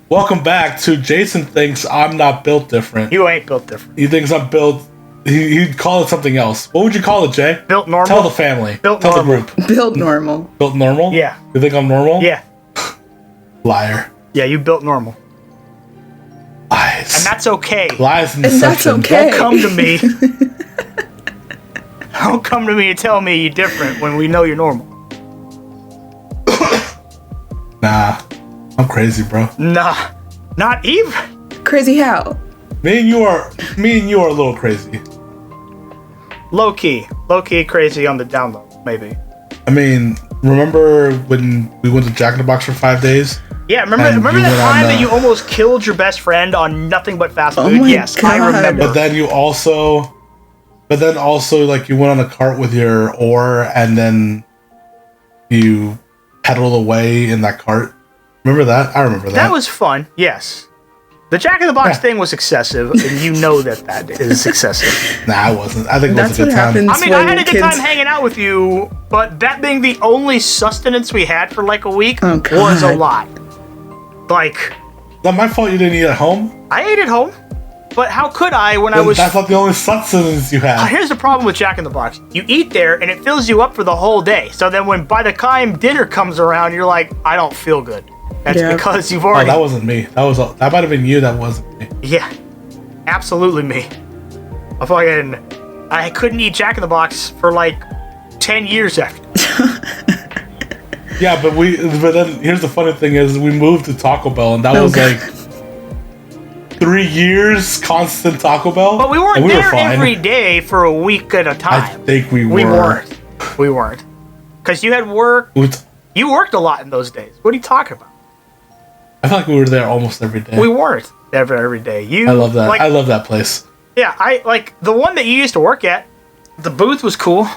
Welcome back to Jason Thinks I'm Not Built Different. You ain't built different. He thinks I'm built... He'd call it something else. What would you call it, Jay? Built normal? Tell the family. Built Tell normal. the group. Built normal. Built normal? Yeah. You think I'm normal? Yeah. Liar. Yeah, you built normal. Lies. And that's okay. Lies and And that's deception. okay. Don't come to me. Don't come to me and tell me you're different when we know you're normal. Nah. I'm crazy, bro. Nah. Not even. Crazy how? Me and you are a little crazy. Low key crazy on the down low, maybe. I mean, remember when we went to Jack in the Box for 5 days? Yeah, remember And that you went time on, that you almost killed your best friend on nothing but fast Oh food? my Yes, I God. remember. But then also, like, you went on a cart with your oar and then you pedaled away in that cart. Remember that? I remember that. That was fun, yes. The Jack in the Box thing was excessive, and you know that is excessive. Nah, it wasn't. I think it That's was a what good time. happens. I mean, I when had a good kids- time hanging out with you, but that being the only sustenance we had for like a week Oh, was a God. lot. Like, Not my fault you didn't eat at home. I ate at home, but how could I when I was... That's not the only sustenance you had. Here's the problem with Jack in the Box. You eat there, and it fills you up for the whole day. So then when by the time dinner comes around, you're like, I don't feel good. That's Yeah. because you've Oh, already... that wasn't me. That might have been you. That wasn't me. Yeah, absolutely me. I couldn't eat Jack in the Box for like 10 years after. Yeah, but then here's the funny thing is we moved to Taco Bell and that was God. like 3 years constant Taco Bell. But we weren't and we there were fine. every day for a week at a I time. think we were. We weren't. Because you had work. You worked a lot in those days. What are you talking about? I feel like we were there almost every day. We weren't every day. I love that. I love that place. Yeah, I like the one that you used to work at. The booth was cool.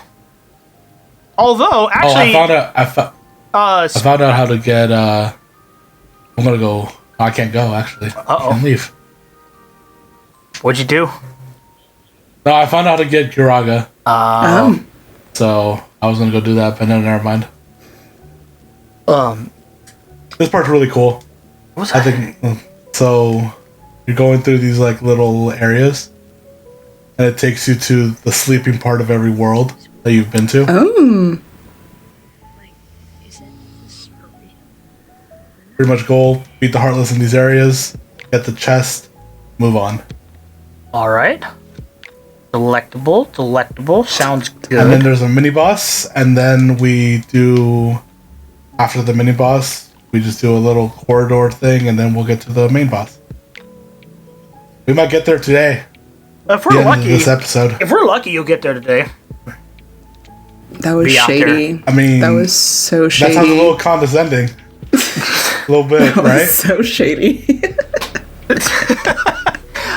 Although, actually, I found out how to get. I'm gonna go. I can't go actually. I can't leave. What'd you do? No, I found out how to get Kiraga. Oh. So I was gonna go do that, but no, never mind. This part's really cool. What's I think so. You're going through these like little areas, and it takes you to the sleeping part of every world that you've been to. Oh. Pretty much goal: beat the Heartless in these areas, get the chest, move on. All right. Delectable. Sounds good. And then there's a mini boss, and then we do after the mini boss, we just do a little corridor thing, and then we'll get to the main boss. We might get there today. If The we're end of lucky, this episode. if we're lucky, you'll get there today. That was Be out shady. I mean, That was so that shady. sounds a little condescending. A little bit, That was right? so shady.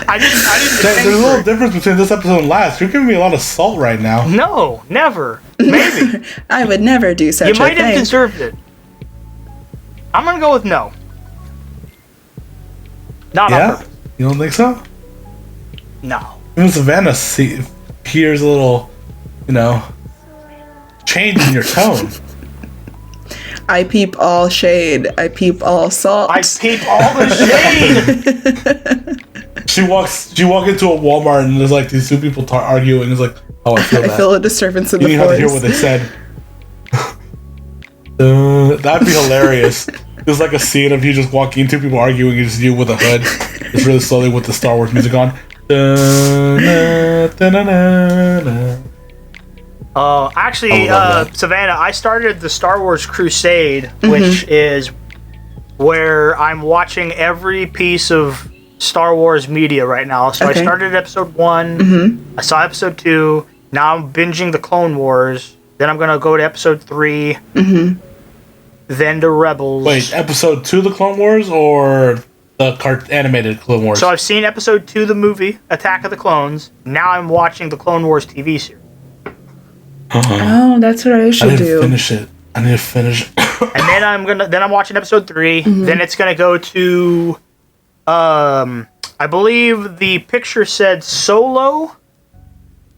I didn't There's a little difference between this episode and last. You're giving me a lot of salt right now. No, never. Maybe. I would never do such You a might thing. have deserved it. I'm gonna go with no. Not on Yeah? purpose. You don't think so? No. Even Savannah hears a little, change in your tone. I peep all shade. I peep all salt. I peep all the shade. She walk into a Walmart and there's like these two people arguing. It's like, oh, I feel I that. feel a disturbance in You the didn't have to hear force. what they said. That'd be hilarious. There's like a scene of you just walking, two people arguing, and just you with a hood. It's really slowly with the Star Wars music on. Actually, I would love that. Savannah, I started the Star Wars Crusade, which is where I'm watching every piece of Star Wars media right now. So Okay. I started episode 1, I saw episode 2, now I'm binging the Clone Wars, then I'm going to go to episode 3, then to Rebels. Wait, episode 2 of the Clone Wars or the animated Clone Wars? So I've seen episode 2, the movie, Attack of the Clones. Now I'm watching the Clone Wars TV series. Oh, that's what I I should need to do. finish it. I need to finish. And then I'm watching episode 3. Then it's gonna go to, I believe the picture said Solo.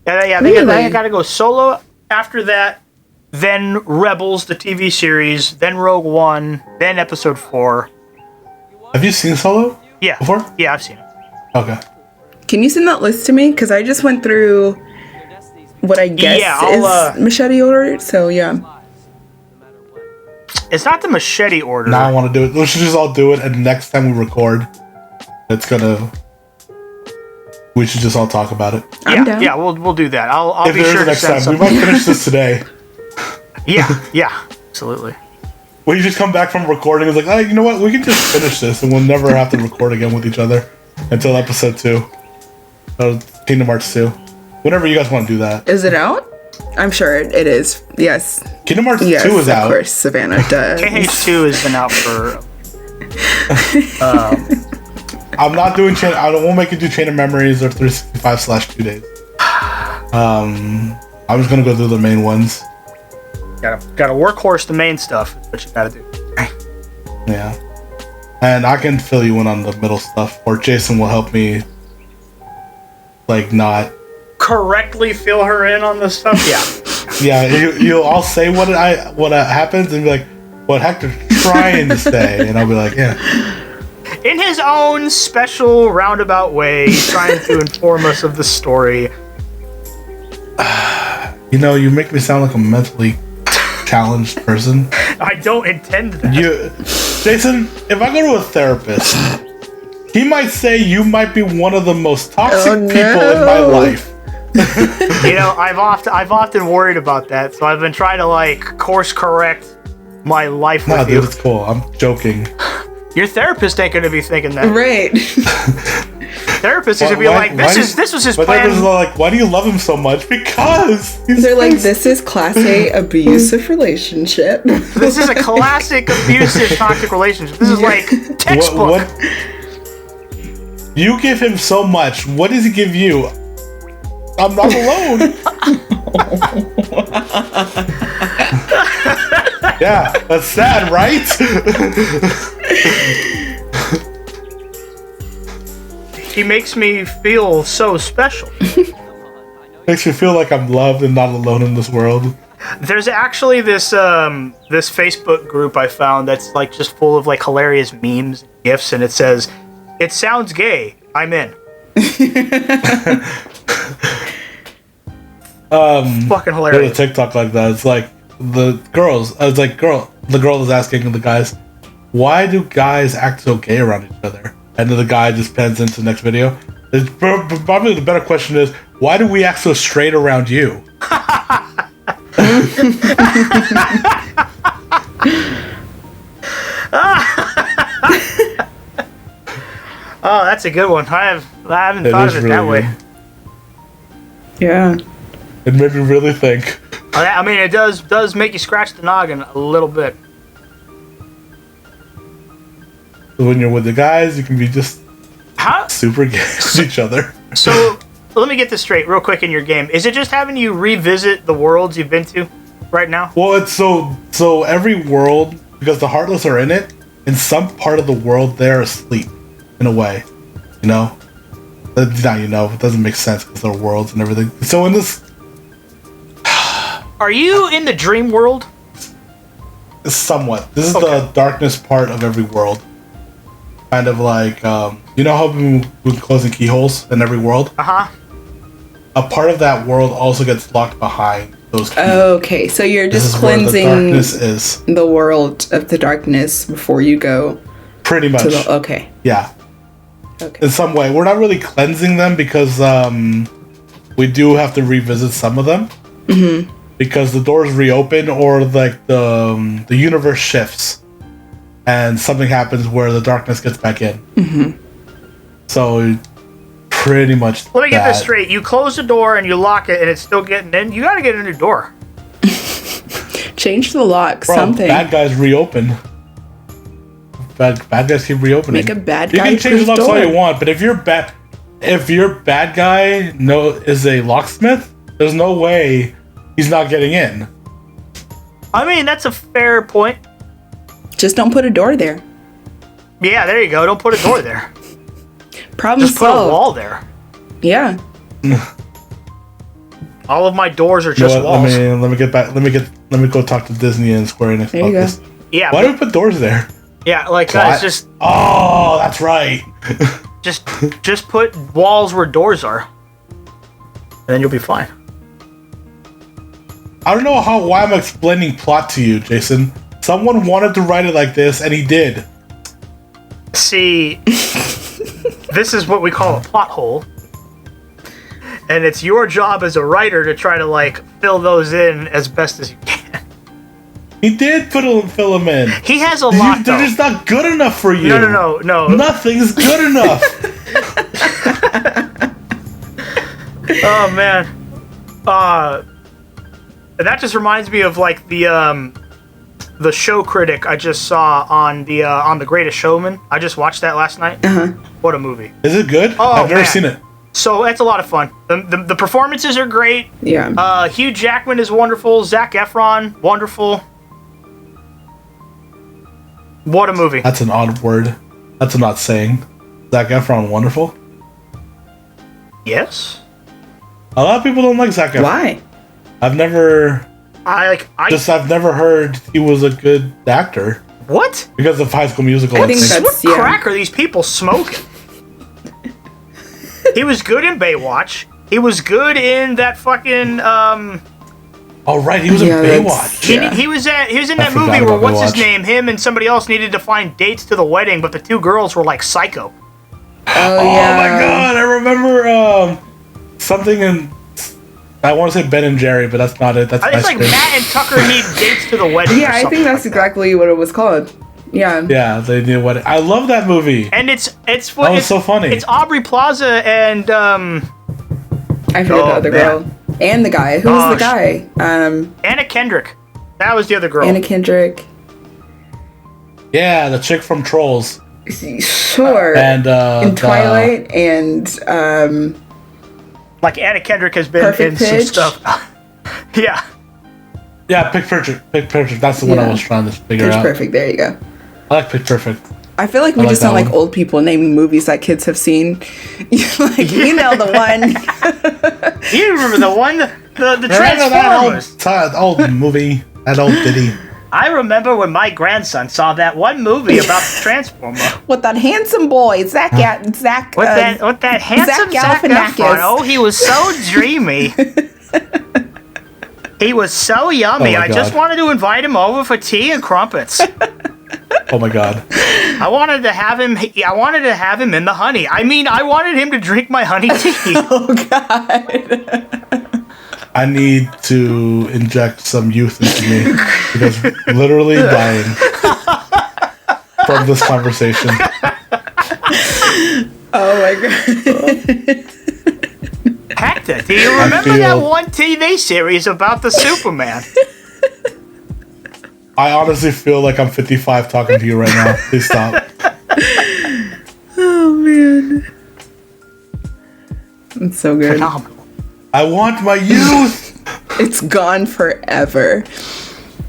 Yeah, I think Really? I gotta go Solo. After that, then Rebels, the TV series, then Rogue One, then episode 4. Have you seen Solo? Yeah. Before? Yeah, I've seen it. Okay. Can you send that list to me? Because I just went through what I guess is machete order. So yeah. It's not the machete order. Now I want to do it. We should just all do it, and next time we record, we should just all talk about it. I'm down. Yeah, we'll do that. I'll If be there sure is a to next send time, something. we might finish this today. Yeah, absolutely. We just come back from recording and it's like, oh, you know what? We can just finish this, and we'll never have to record again with each other until episode 2. Kingdom Hearts 2. Whenever you guys want to do that. Is it out? I'm sure it is. Yes. Kingdom Hearts 2 Yes, is out. of course, Savannah does. KH2 has been out for... I'm not doing chain. I won't make you do Chain of Memories or 365/2 days. I'm just gonna go through the main ones. Gotta workhorse the main stuff. Is what you gotta do. Yeah, and I can fill you in on the middle stuff, or Jason will help me. Like not correctly fill her in on the stuff. Yeah. Yeah, I'll say what happens and be like, what Hector's trying to say, and I'll be like, yeah. In his own special roundabout way, he's trying to inform us of the story. You know, you make me sound like a mentally challenged person. I don't intend that. Jason, if I go to a therapist, he might say you might be one of the most toxic people in my life. You know, I've often worried about that, so I've been trying to like course correct my life with you. Dude, it's cool. I'm joking. Your therapist ain't gonna be thinking that. Right. Therapist is gonna be like, this was his plan. Therapist is like, why do you love him so much? Because they're like, this is class A abusive relationship. This is a classic abusive toxic relationship. This is like textbook. What? You give him so much. What does he give you? I'm not alone. Yeah, that's sad, right? He makes me feel so special. Makes me feel like I'm loved and not alone in this world. There's actually this this Facebook group I found that's like just full of like hilarious memes and gifs, and it says, "It sounds gay. I'm in." Fucking hilarious. There's a TikTok like that. It's like the girls. I was like, the girl is asking the guys, why do guys act so gay around each other? And then the guy just pans into the next video. Probably the better question is, why do we act so straight around you? Oh, that's a good one. I haven't thought of it really that way. Yeah. It made me really think. I mean, it does make you scratch the noggin a little bit. When you're with the guys, you can be just super gay with each other. So, let me get this straight real quick in your game. Is it just having you revisit the worlds you've been to right now? Well, it's so every world, because the Heartless are in it, in some part of the world they're asleep, in a way. You know? Now you know, it doesn't make sense because they're worlds and everything. So in this... Are you in the dream world? Somewhat. This is the darkness part of every world. Kind of like, you know how we're closing keyholes in every world? Uh-huh. A part of that world also gets locked behind those keys. Okay, so you're just cleansing where the darkness is. The world of the darkness before you go. Pretty much. Okay. Yeah. Okay. In some way. We're not really cleansing them because we do have to revisit some of them. Mm-hmm. Because the doors reopen or like the universe shifts. And something happens where the darkness gets back in. Mm-hmm. So, pretty much. Let me get this straight. You close the door and you lock it, and it's still getting in. You gotta get a new door. Change the lock. Bro, something. Bad guys reopen. Bad guys keep reopening. Make a bad guy. You can change locks all you want, but if your bad guy is a locksmith, there's no way he's not getting in. I mean, that's a fair point. Just don't put a door there. Yeah, there you go. Don't put a door there. Problem Just put solved. a wall there. Yeah. All of my doors are just walls. Let me go talk to Disney and Square Enix about this. Yeah. Why do we put doors there? Yeah, like guys, just oh, that's right. just put walls where doors are, and then you'll be fine. I don't know why I'm explaining plot to you, Jason. Someone wanted to write it like this, and he did. See, this is what we call a plot hole. And it's your job as a writer to try to, like, fill those in as best as you can. He did fill them in. He has a lot, They're just not good enough for you. No. Nothing's good enough. Oh, man. That just reminds me of, like, the show critic I just saw on the Greatest Showman. I just watched that last night. Uh-huh. What a movie! Is it good? Oh, I've never seen it. So it's a lot of fun. The performances are great. Yeah. Hugh Jackman is wonderful. Zac Efron, wonderful. What a movie! That's an odd word. That's an odd saying. Zac Efron, wonderful. Yes. A lot of people don't like Zac Efron. Why? I've never heard he was a good actor. What? Because of High School Musical. I think that's What crack are these people smoking? He was good in Baywatch. He was good in that fucking Oh right, he was in Baywatch. He was in that movie where what's his name? Him and somebody else needed to find dates to the wedding, but the two girls were like psycho. Oh yeah. My god, I remember something in, I want to say Ben and Jerry, but that's not it. That's it's like Matt and Tucker need dates to the wedding. Yeah, I think that's exactly what it was called. Yeah. Yeah, they knew what. I love that movie. And it's so funny. It's Aubrey Plaza and I forget the other girl and the guy. Who was the guy? Anna Kendrick. That was the other girl. Anna Kendrick. Yeah, the chick from Trolls. Sure. And in Twilight and like Anna Kendrick has been in some stuff. Yeah. Yeah, Pitch Perfect. That's the one I was trying to figure out. Pitch Perfect. There you go. I like Pitch Perfect. I feel like we just sound like old people naming movies that kids have seen. You know the one. You remember the one? The Transformers. That old movie. That old ditty. I remember when my grandson saw that one movie about the Transformer. With that handsome boy, Zach. With that handsome Zac Efron. Oh, he was so dreamy. He was so yummy. I just wanted to invite him over for tea and crumpets. Oh my god. I wanted to have him in the honey. I mean, I wanted him to drink my honey tea. Oh god. I need to inject some youth into me because I'm literally dying from this conversation. Oh my god. Hector, do you remember that one TV series about the Superman? I honestly feel like I'm 55 talking to you right now. Please stop. Oh man. It's so good. Phenomenal. I want my youth. It's gone forever.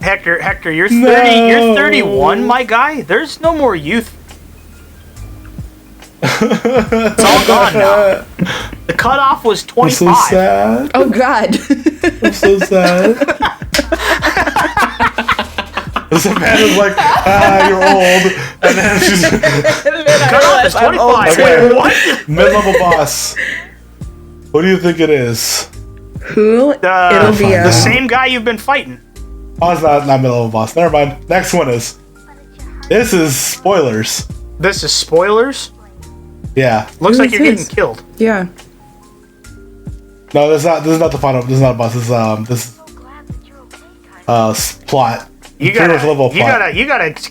Hector, you're 30. You're 31, my guy. There's no more youth. It's all gone now. The cutoff was 25. I'm so sad. Oh god. I'm so sad. This man is like, you're old, and then she's cutoff is 25. Okay. Wait, what? Mid-level boss. Who do you think it is? Who? It'll be the same guy you've been fighting. Oh, it's not mid-level boss. Never mind. Next one is. This is spoilers. This is spoilers? Yeah. Looks like you're getting killed. Yeah. No, this is not the final. This is not a boss. This is plot. You gotta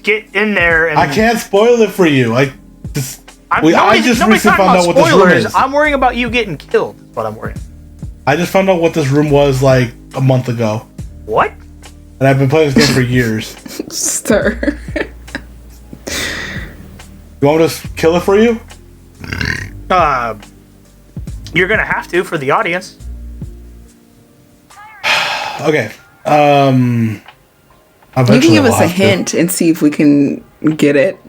get in there. And I can't spoil it for you. I just recently found out what this room is. I'm worrying about you getting killed. That's what I'm worrying. I just found out what this room was like a month ago. What? And I've been playing this game for years. Sir. You want me to kill it for you? You're gonna have to for the audience. Okay. You can give us a hint and see if we can get it.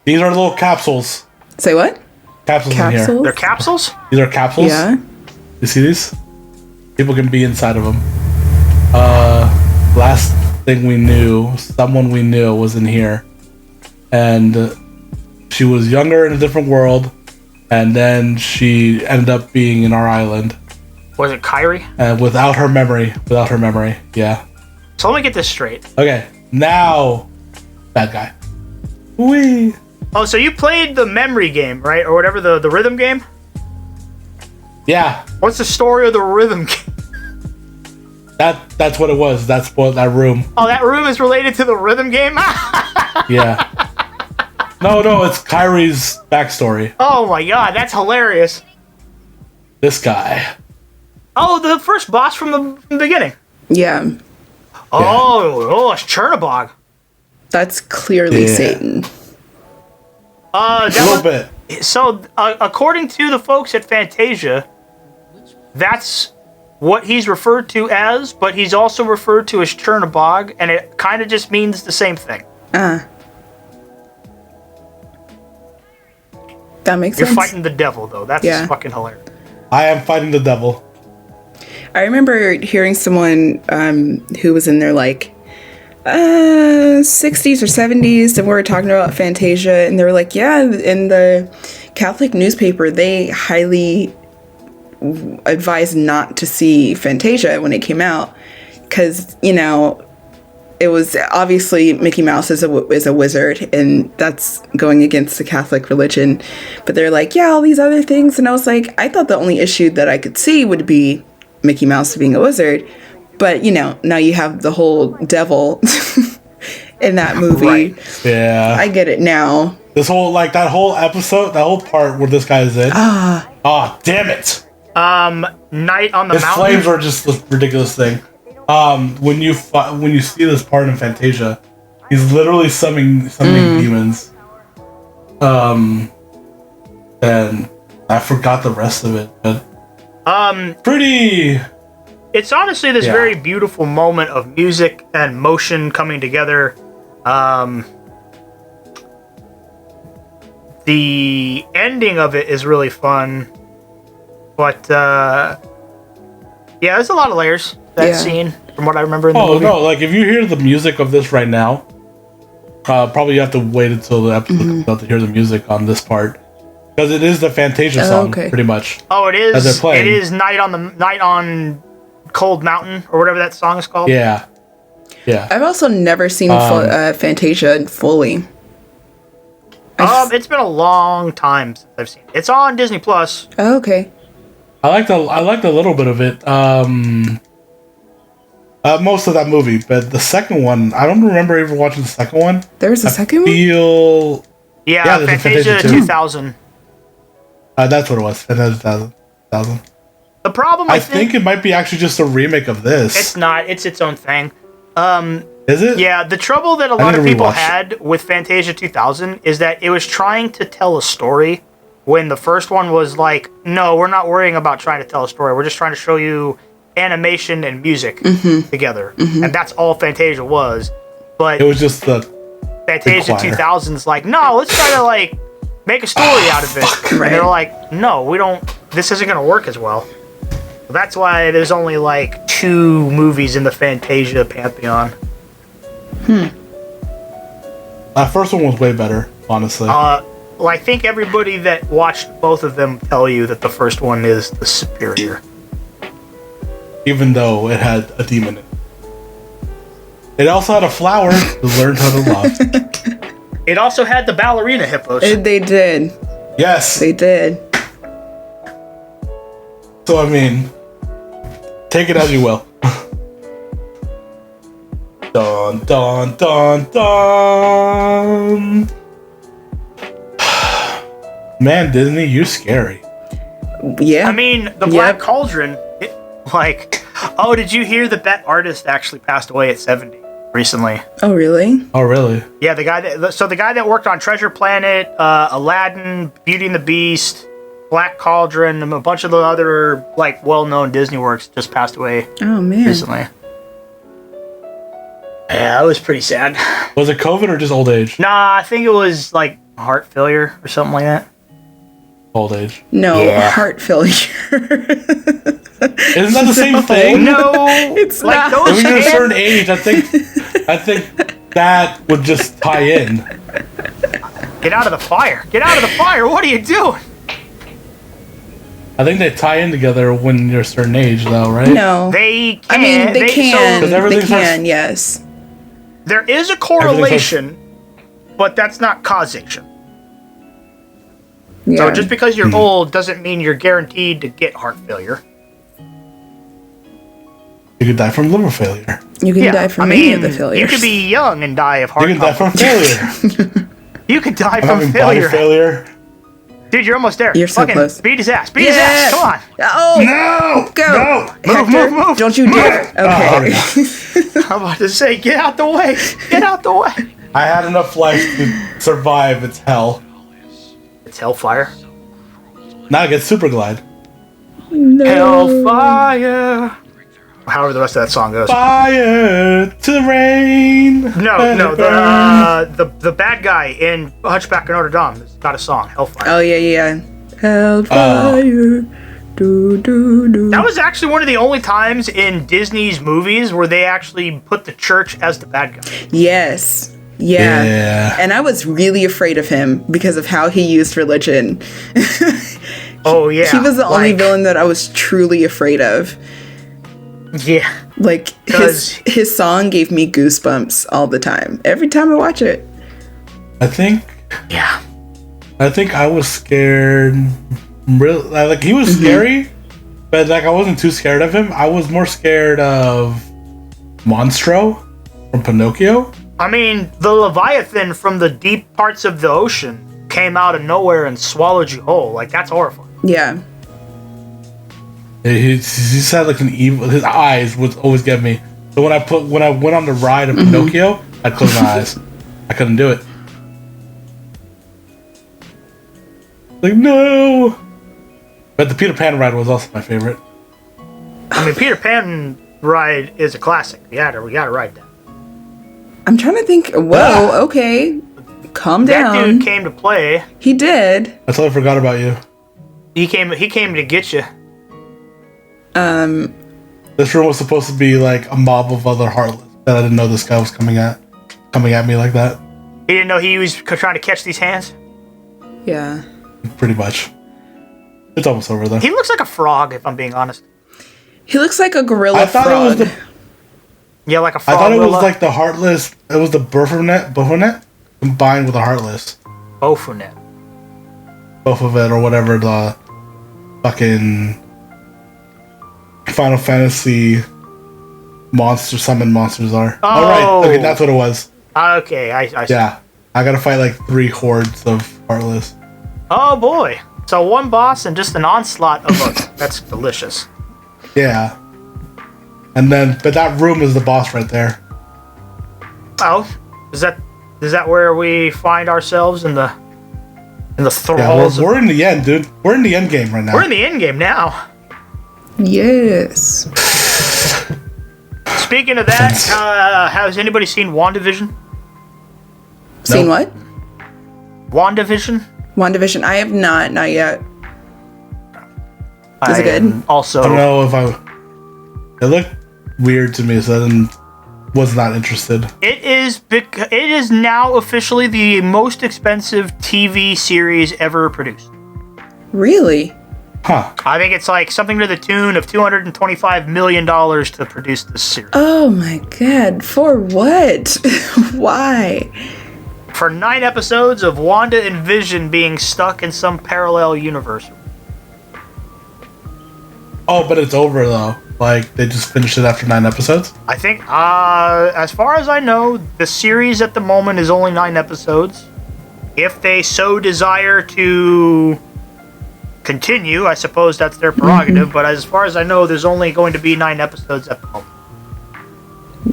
These are little capsules. Say what? Capsules in here. They're capsules? These are capsules. Yeah. You see these? People can be inside of them. Last thing we knew, someone we knew was in here. and she was younger in a different world, and then she ended up being in our island. Was it Kyrie? Without her memory. Yeah. So let me get this straight. Okay, now, bad guy. Wee. Oh, so you played the memory game, right? Or whatever, the rhythm game? Yeah. What's the story of the rhythm game? That's what it was. That's what that room. Oh, that room is related to the rhythm game? Yeah. No, it's Kyrie's backstory. Oh my god, that's hilarious. This guy. Oh, the first boss from the beginning. Yeah. Oh, it's Chernobog. That's clearly Satan. A little bit. So, according to the folks at Fantasia, that's what he's referred to as, but he's also referred to as Chernobog, and it kind of just means the same thing. That makes You're sense. fighting the devil, though. That's fucking hilarious. I am fighting the devil. I remember hearing someone who was in their, like, 60s or 70s, and we were talking about Fantasia, and they were like, yeah, in the Catholic newspaper, they highly advised not to see Fantasia when it came out, because, you know, it was obviously Mickey Mouse is a wizard, and that's going against the Catholic religion, but they're like, yeah, all these other things, and I was like, I thought the only issue that I could see would be Mickey Mouse being a wizard, but, you know, now you have the whole devil in that movie. Right. Yeah. I get it now. This whole, like, that whole episode, that whole part where this guy's in. Oh, damn it. Night on the His Mountain. flames are just a ridiculous thing. When you see this part in Fantasia, he's literally summoning demons. And I forgot the rest of it, but pretty. It's honestly this very beautiful moment of music and motion coming together. The ending of it is really fun, but yeah, there's a lot of layers to that scene from what I remember in the movie. Oh no! Like if you hear the music of this right now, probably you have to wait until the episode comes out to hear the music on this part, because it is the Fantasia song, pretty much. Oh, it is. As they're playing. It is Night on Cold Mountain, or whatever that song is called. Yeah. I've also never seen Fantasia fully. It's been a long time since I've seen it. It's on Disney Plus. Oh, okay. I liked a little bit of it. Most of that movie, but the second one, I don't remember ever watching the second one. There's a second one? Yeah, Fantasia 2000. That's what it was. Fantasia 2000. The problem, I think it might be actually just a remake of this. It's not. It's its own thing. Is it? Yeah, the trouble that a lot of people had with Fantasia 2000 is that it was trying to tell a story when the first one was like, no, we're not worrying about trying to tell a story. We're just trying to show you animation and music together. And that's all Fantasia was. But it was just the Fantasia 2000's like, no, let's try to like make a story out of it. And they're like, no, we don't, this isn't going to work as well. That's why there's only like 2 movies in the Fantasia pantheon. That first one was way better, honestly. Well, I think everybody that watched both of them tell you that the first one is the superior. Even though it had a demon in it. It also had a flower who learned how to love. It also had the ballerina hippos. They did. Yes. They did. So, I mean, take it as you will. Dun, dun, dun, dun. Man, Disney, you're scary. Yeah. I mean, the Black Cauldron, oh, did you hear that artist actually passed away at 70 recently? Oh, really? Oh, really? Yeah, the guy that worked on Treasure Planet, Aladdin, Beauty and the Beast, Black Cauldron, and a bunch of the other well-known Disney works just passed away. Oh man! Recently. Yeah, it was pretty sad. Was it COVID or just old age? Nah, I think it was heart failure or something like that. Old age. No, heart failure. Isn't that the same thing? No, it's not. When you're a certain age, I think that would just tie in. Get out of the fire! Get out of the fire! What are you doing? I think they tie in together when you're a certain age, though, right? No. They can. I mean, they can. So, they can, yes. There is a correlation, but that's not causation. Yeah. So just because you're old doesn't mean you're guaranteed to get heart failure. You could die from liver failure. You can die from any of the failures. You could be young and die of heart failure. You can die from failure. You could die I'm from failure. Body failure. Dude, you're almost there. You're so close. Beat his ass. Beat his ass. Come on. Oh! No! Go! No! Hector, Move. Don't you dare. Okay. I'm about to say, get out the way. Get out the way. I had enough life to survive its hell. It's hellfire. Now I get super glide. No. Hellfire. However the rest of that song goes. Fire to the rain. No, the bad guy in Hunchback of Notre Dame has got a song, Hellfire. Oh, yeah. Hellfire. Do, do, do. That was actually one of the only times in Disney's movies where they actually put the church as the bad guy. Yes. Yeah. And I was really afraid of him because of how he used religion. Oh, yeah. He was the only villain that I was truly afraid of. Yeah. Like, his song gave me goosebumps all the time. Every time I watch it. I think I was scared. Like, he was scary, but like I wasn't too scared of him. I was more scared of Monstro from Pinocchio. I mean, the Leviathan from the deep parts of the ocean came out of nowhere and swallowed you whole. Like, that's horrifying. Yeah. He just had like an evil. His eyes would always get me. So when I went on the ride of Pinocchio, I'd close my eyes. I couldn't do it. Like, no. But the Peter Pan ride was also my favorite. I mean, Peter Pan ride is a classic. We gotta ride that. I'm trying to think. Whoa, okay. Calm down. That dude came to play. He did. I totally forgot about you. He came to get you. This room was supposed to be like a mob of other Heartless that I didn't know this guy was coming at me like that. He didn't know he was trying to catch these hands? Yeah. Pretty much. It's almost over though. He looks like a frog, if I'm being honest. He looks like a gorilla I thought frog. it was Yeah, like a frog. I thought it was like the Heartless. It was the Baphomet combined with the Heartless. Baphomet. Both of it, or whatever the fucking Final Fantasy summon monsters are. Oh. Alright, okay, that's what it was. Okay, I see. Yeah. I gotta fight like 3 hordes of Heartless. Oh boy. So one boss and just an onslaught of that's delicious. Yeah. And then, but that room is the boss right there. Oh, is that where we find ourselves in the thralls? Yeah, we're in the end, dude. We're in the end game right now. We're in the end game now. Yes. Speaking of that, has anybody seen WandaVision? Seen what? WandaVision? WandaVision. I have not yet. Is it good? Also, I don't know if it looked weird to me, so I was not interested. It is now officially the most expensive TV series ever produced. Really? Huh. I think it's like something to the tune of $225 million to produce this series. Oh my god. For what? Why? For 9 episodes of Wanda and Vision being stuck in some parallel universe. Oh, but it's over though. Like, they just finished it after 9 episodes? I think, as far as I know, the series at the moment is only 9 episodes. If they so desire to continue, I suppose that's their prerogative, but as far as I know, there's only going to be 9 episodes at the moment.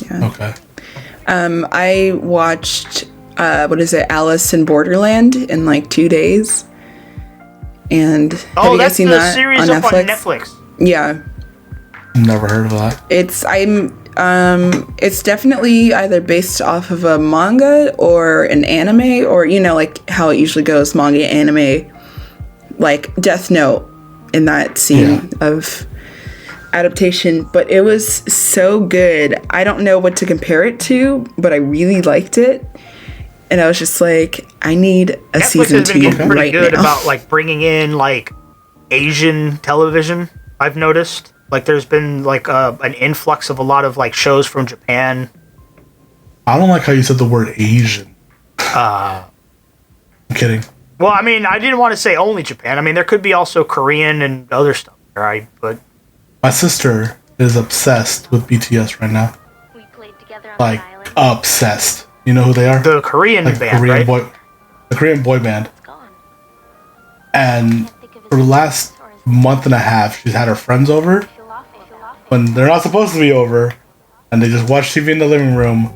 Yeah. Okay. I watched, Alice in Borderland in like 2 days. And have you guys seen that series on up Netflix? on Netflix. Yeah. Never heard of that. It's definitely either based off of a manga or an anime, or like how it usually goes, manga, anime, like Death Note in that scene of adaptation, but it was so good. I don't know what to compare it to, but I really liked it. And I was just like, I need a Netflix season has been 2 getting pretty right good now. about like bringing in like Asian television. I've noticed like there's been like an influx of a lot of like shows from Japan. I don't like how you said the word Asian. I'm kidding. Well, I mean, I didn't want to say only Japan. I mean, there could be also Korean and other stuff, right? But My sister is obsessed with BTS right now. We played together on Like, the island. obsessed. You know who they are? the Korean Like band, Korean right? the Korean boy band. It's gone. And for the last month and a half, she's had her friends over Feel off it. when they're not supposed to be over, and they just watch TV in the living room,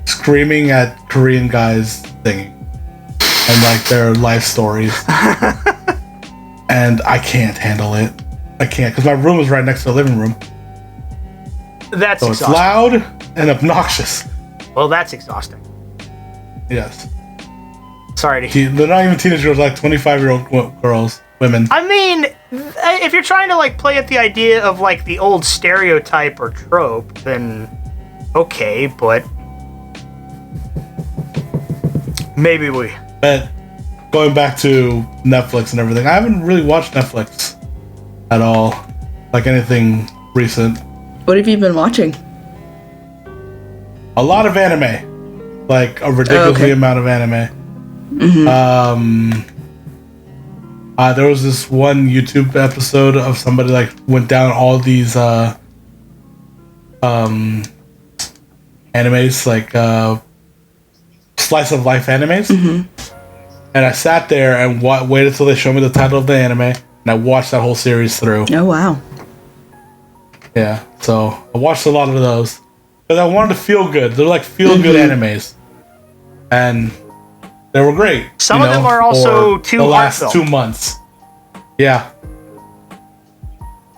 screaming at Korean guys singing and like their life stories. And I can't handle it. I can't, because my room is right next to the living room, That's so it's exhausting. loud and obnoxious. Well, that's exhausting. Yes, Sorry to hear. they're not even teenage girls, like 25-year-old girls, women. I mean, if you're trying to like play at the idea of like the old stereotype or trope, then okay, but maybe we. But going back to Netflix and everything, I haven't really watched Netflix at all, like anything recent. What have you been watching? A lot of anime, like a ridiculously amount of anime. There was this one YouTube episode of somebody like went down all these animes, like slice of life animes, and I sat there and waited till they showed me the title of the anime, and I watched that whole series through. Oh, wow. Yeah, so I watched a lot of those because I wanted to feel good. They're like feel good animes, and they were great. Some of them are also for too the last heartfelt. 2 months. Yeah,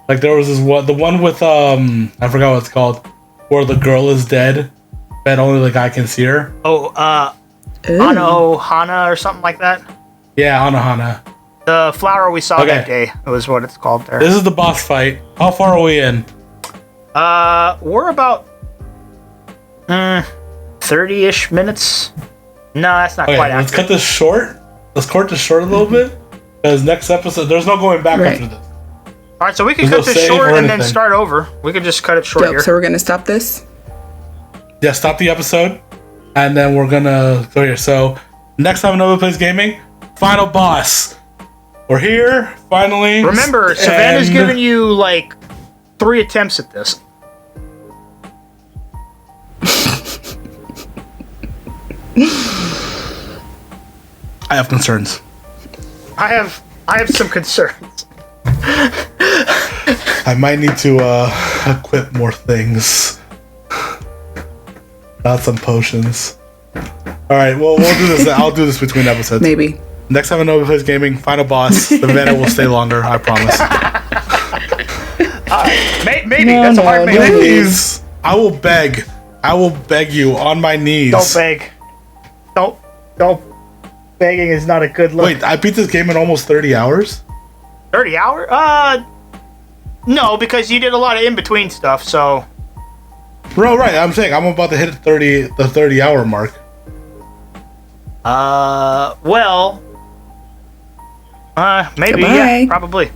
like there was this one, the one with I forgot what it's called, where the girl is dead, but only the guy can see her. Oh, Ooh. Anohana or something like that. Yeah, Anohana. The flower we saw Okay. that day was what it's called there. This is the boss fight. How far are we in? We're about 30-ish minutes. No, that's not Okay, quite let's accurate. cut this short. Let's cut this short a little bit, because next episode there's no going back Right. after this. All right, so we can There's cut no this save short or and then anything. start over. We could just cut it short Dope. here. So we're going to stop this? Yeah, stop the episode, and then we're gonna go here. So next time Nobody Plays Gaming, final boss. We're here finally. Remember, Savannah's and- giving you like 3 attempts at this. I have concerns. I have some concerns. I might need to equip more things. Not some potions. All right, well we'll do this. I'll do this between episodes. Maybe. Next time Nobody Plays Gaming, final boss. The Vanna will stay longer. I promise. Maybe No, that's a no, hard no. maybe. Please, I will beg. I will beg you on my knees. Don't beg. Don't. Begging is not a good look. Wait, I beat this game in almost 30 hours? 30 hour? No, because you did a lot of in between stuff. So Bro, right. I'm saying I'm about to hit the 30 hour mark. well, maybe, Goodbye. yeah, probably.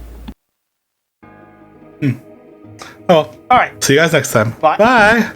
Oh, All right. see you guys next time. Bye. Bye.